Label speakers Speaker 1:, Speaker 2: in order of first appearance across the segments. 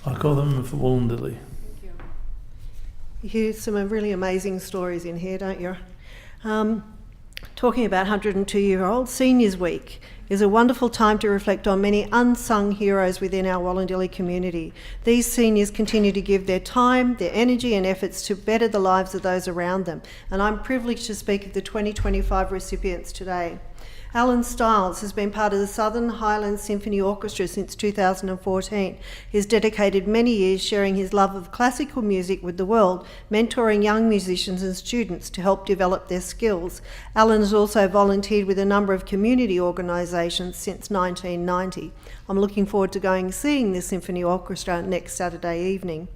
Speaker 1: I call them for Wollondilly.
Speaker 2: You hear some really amazing stories in here, don't you? Talking about 102-year-olds, Seniors Week is a wonderful time to reflect on many unsung heroes within our Wollondilly community. These seniors continue to give their time, their energy and efforts to better the lives of those around them, and I'm privileged to speak of the 2025 recipients today. Alan Stiles has been part of the Southern Highlands Symphony Orchestra since 2014. He has dedicated many years sharing his love of classical music with the world, mentoring young musicians and students to help develop their skills. Alan has also volunteered with a number of community organisations since 1990. I'm looking forward to seeing the Symphony Orchestra next Saturday evening.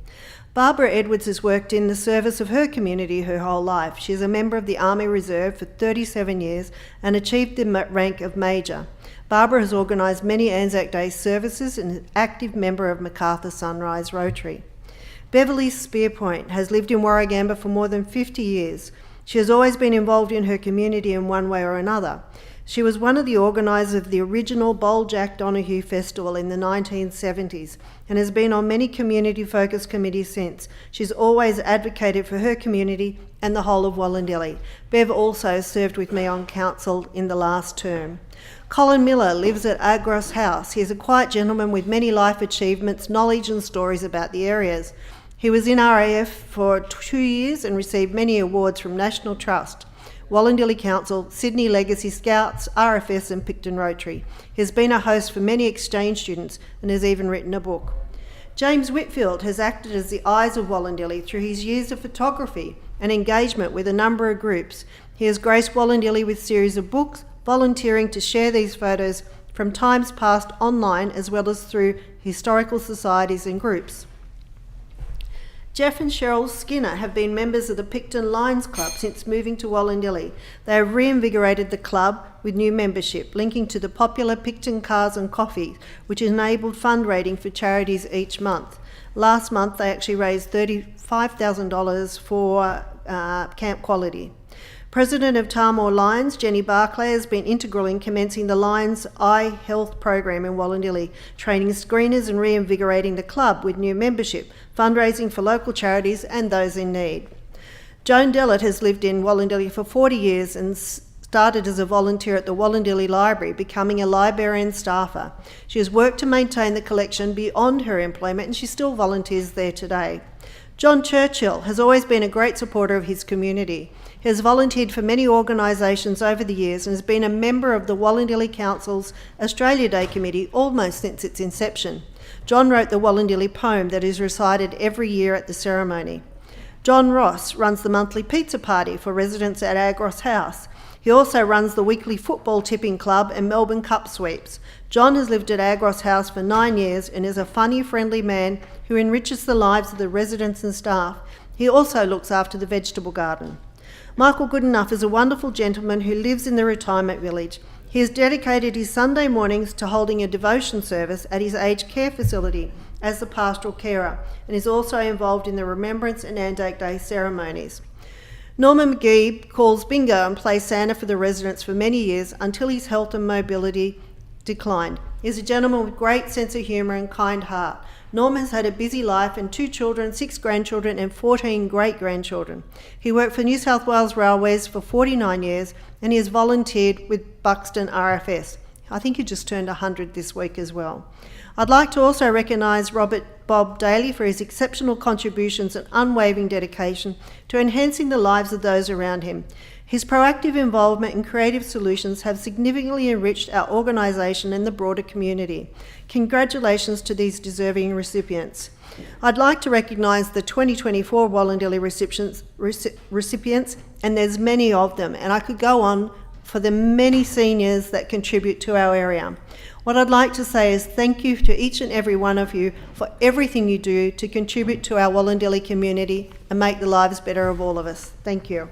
Speaker 2: Barbara Edwards has worked in the service of her community her whole life. She is a member of the Army Reserve for 37 years and achieved the rank of Major. Barbara has organised many Anzac Day services and is an active member of Macarthur Sunrise Rotary. Beverly Spearpoint has lived in Warragamba for more than 50 years. She has always been involved in her community in one way or another. She was one of the organisers of the original Bold Jack Donahue Festival in the 1970s and has been on many community-focused committees since. She's always advocated for her community and the whole of Wollondilly. Bev also served with me on council in the last term. Colin Miller lives at Agros House. He is a quiet gentleman with many life achievements, knowledge and stories about the areas. He was in RAF for 2 years and received many awards from National Trust, Wollondilly Council, Sydney Legacy Scouts, RFS and Picton Rotary. He has been a host for many exchange students and has even written a book. James Whitfield has acted as the eyes of Wollondilly through his years of photography and engagement with a number of groups. He has graced Wollondilly with a series of books, volunteering to share these photos from times past online as well as through historical societies and groups. Jeff and Cheryl Skinner have been members of the Picton Lions Club since moving to Wollondilly. They have reinvigorated the club with new membership, linking to the popular Picton Cars and Coffee, which enabled fundraising for charities each month. Last month, they actually raised $35,000 for Camp Quality. President of Tamor Lions, Jenny Barclay, has been integral in commencing the Lions Eye Health Program in Wollondilly, training screeners and reinvigorating the club with new membership, fundraising for local charities and those in need. Joan Dellett has lived in Wollondilly for 40 years and started as a volunteer at the Wollondilly Library, becoming a librarian staffer. She has worked to maintain the collection beyond her employment and she still volunteers there today. John Churchill has always been a great supporter of his community. He has volunteered for many organisations over the years and has been a member of the Wollondilly Council's Australia Day Committee almost since its inception. John wrote the Wollondilly poem that is recited every year at the ceremony. John Ross runs the monthly pizza party for residents at Agros House. He also runs the weekly football tipping club and Melbourne Cup sweeps. John has lived at Agros House for 9 years and is a funny, friendly man who enriches the lives of the residents and staff. He also looks after the vegetable garden. Michael Goodenough is a wonderful gentleman who lives in the retirement village. He has dedicated his Sunday mornings to holding a devotion service at his aged care facility as the pastoral carer and is also involved in the Remembrance and Anzac Day ceremonies. Norman McGee calls bingo and plays Santa for the residents for many years until his health and mobility declined. He is a gentleman with great sense of humour and kind heart. Norm has had a busy life and 2 children, 6 grandchildren and 14 great-grandchildren. He worked for New South Wales Railways for 49 years and he has volunteered with Buxton RFS. I think he just turned 100 this week as well. I'd like to also recognise Robert Bob Daly for his exceptional contributions and unwavering dedication to enhancing the lives of those around him. His proactive involvement in creative solutions have significantly enriched our organisation and the broader community. Congratulations to these deserving recipients. I'd like to recognise the 2024 Wollondilly recipients, and there's many of them, and I could go on for the many seniors that contribute to our area. What I'd like to say is thank you to each and every one of you for everything you do to contribute to our Wollondilly community and make the lives better of all of us. Thank you.